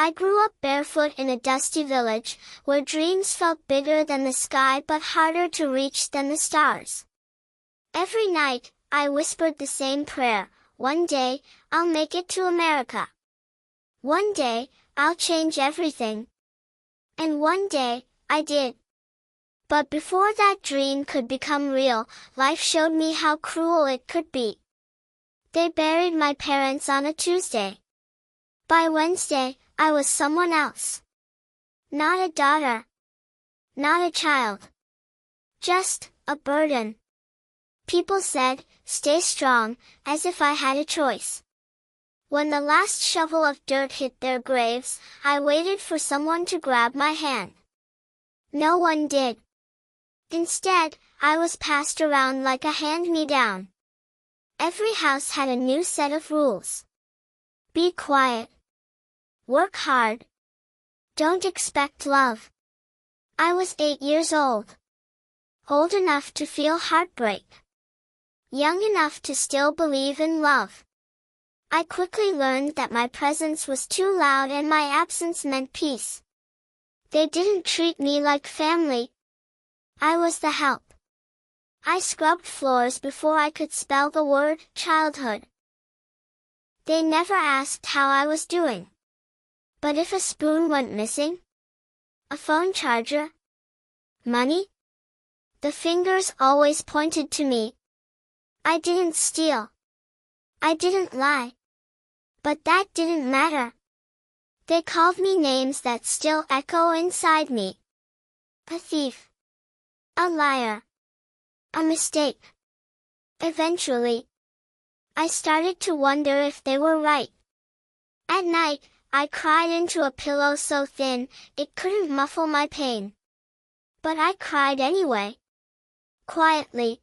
I grew up barefoot in a dusty village, where dreams felt bigger than the sky but harder to reach than the stars. Every night, I whispered the same prayer: one day, I'll make it to America. One day, I'll change everything. And one day, I did. But before that dream could become real, life showed me how cruel it could be. They buried my parents on a Tuesday. By Wednesday, I was someone else. Not a daughter. Not a child. Just a burden. People said, "Stay strong," as if I had a choice. When the last shovel of dirt hit their graves, I waited for someone to grab my hand. No one did. Instead, I was passed around like a hand-me-down. Every house had a new set of rules. Be quiet. Work hard. Don't expect love. I was 8 years old. Old enough to feel heartbreak. Young enough to still believe in love. I quickly learned that my presence was too loud and my absence meant peace. They didn't treat me like family. I was the help. I scrubbed floors before I could spell the word childhood. They never asked how I was doing. But if a spoon went missing, a phone charger, money, the fingers always pointed to me. I didn't steal. I didn't lie. But that didn't matter. They called me names that still echo inside me. A thief. A liar. A mistake. Eventually, I started to wonder if they were right. At night, I cried into a pillow so thin, it couldn't muffle my pain. But I cried anyway. Quietly.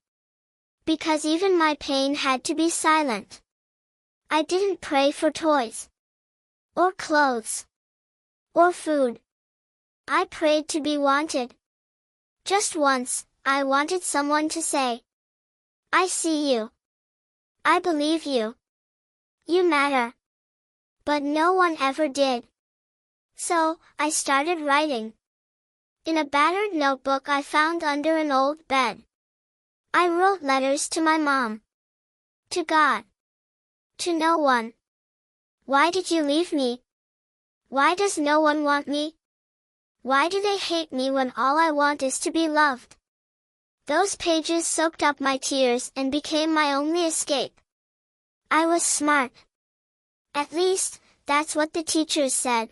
Because even my pain had to be silent. I didn't pray for toys. Or clothes. Or food. I prayed to be wanted. Just once, I wanted someone to say, "I see you. I believe you. You matter." But no one ever did. So, I started writing. In a battered notebook I found under an old bed. I wrote letters to my mom. To God. To no one. Why did you leave me? Why does no one want me? Why do they hate me when all I want is to be loved? Those pages soaked up my tears and became my only escape. I was smart. At least, that's what the teachers said.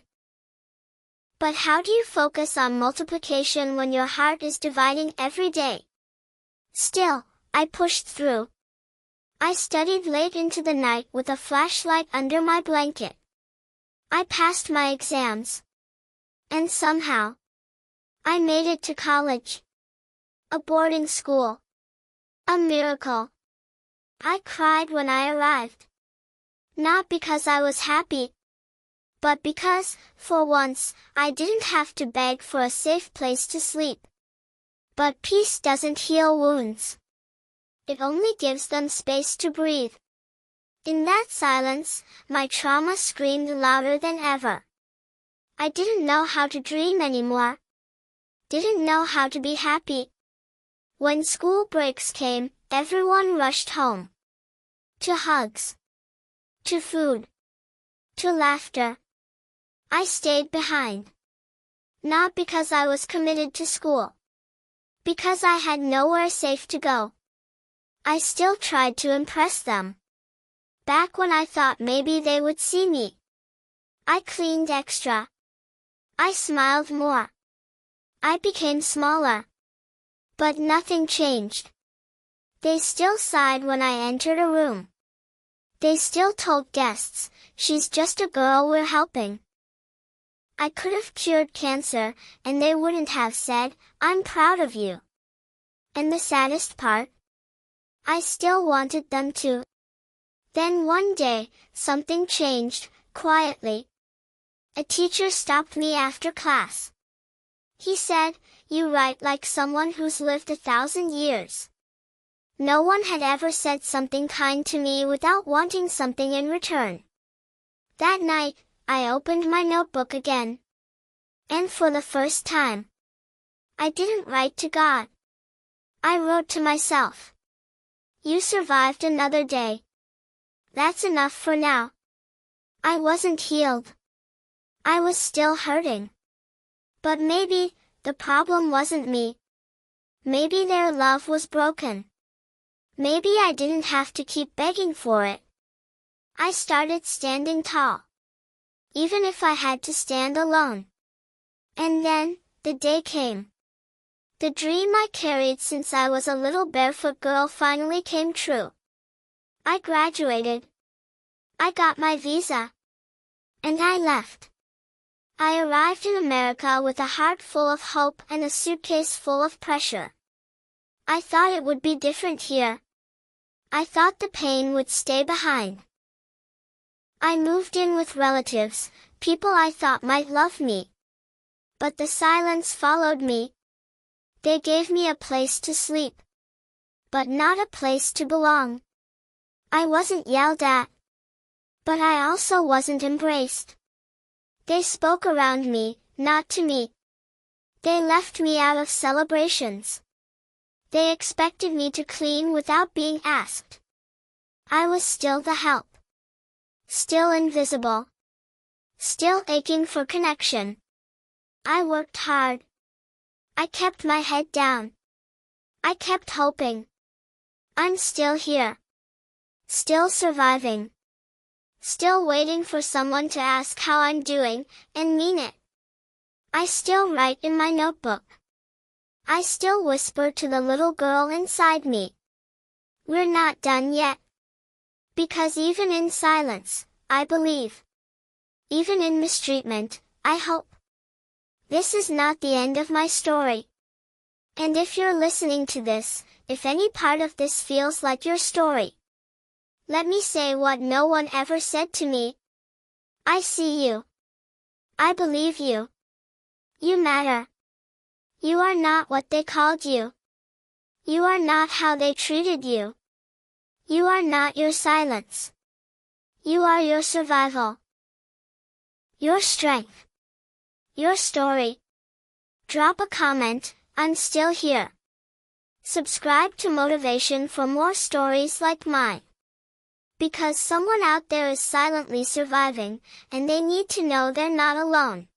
But how do you focus on multiplication when your heart is dividing every day? Still, I pushed through. I studied late into the night with a flashlight under my blanket. I passed my exams. And somehow, I made it to college. A boarding school. A miracle. I cried when I arrived. Not because I was happy, but because, for once, I didn't have to beg for a safe place to sleep. But peace doesn't heal wounds. It only gives them space to breathe. In that silence, my trauma screamed louder than ever. I didn't know how to dream anymore. Didn't know how to be happy. When school breaks came, everyone rushed home. To hugs. To food. To laughter. I stayed behind. Not because I was committed to school. Because I had nowhere safe to go. I still tried to impress them. Back when I thought maybe they would see me. I cleaned extra. I smiled more. I became smaller. But nothing changed. They still sighed when I entered a room. They still told guests, "She's just a girl we're helping." I could have cured cancer, and they wouldn't have said, "I'm proud of you." And the saddest part? I still wanted them to. Then one day, something changed, quietly. A teacher stopped me after class. He said, "You write like someone who's lived 1,000 years." No one had ever said something kind to me without wanting something in return. That night, I opened my notebook again. And for the first time, I didn't write to God. I wrote to myself. You survived another day. That's enough for now. I wasn't healed. I was still hurting. But maybe, the problem wasn't me. Maybe their love was broken. Maybe I didn't have to keep begging for it. I started standing tall. Even if I had to stand alone. And then, the day came. The dream I carried since I was a little barefoot girl finally came true. I graduated. I got my visa. And I left. I arrived in America with a heart full of hope and a suitcase full of pressure. I thought it would be different here. I thought the pain would stay behind. I moved in with relatives, people I thought might love me. But the silence followed me. They gave me a place to sleep. But not a place to belong. I wasn't yelled at. But I also wasn't embraced. They spoke around me, not to me. They left me out of celebrations. They expected me to clean without being asked. I was still the help. Still invisible. Still aching for connection. I worked hard. I kept my head down. I kept hoping. I'm still here. Still surviving. Still waiting for someone to ask how I'm doing, and mean it. I still write in my notebook. I still whisper to the little girl inside me. We're not done yet. Because even in silence, I believe. Even in mistreatment, I hope. This is not the end of my story. And if you're listening to this, if any part of this feels like your story, let me say what no one ever said to me. I see you. I believe you. You matter. You are not what they called you. You are not how they treated you. You are not your silence. You are your survival. Your strength. Your story. Drop a comment, I'm still here. Subscribe to Motivation for more stories like mine. Because someone out there is silently surviving, and they need to know they're not alone.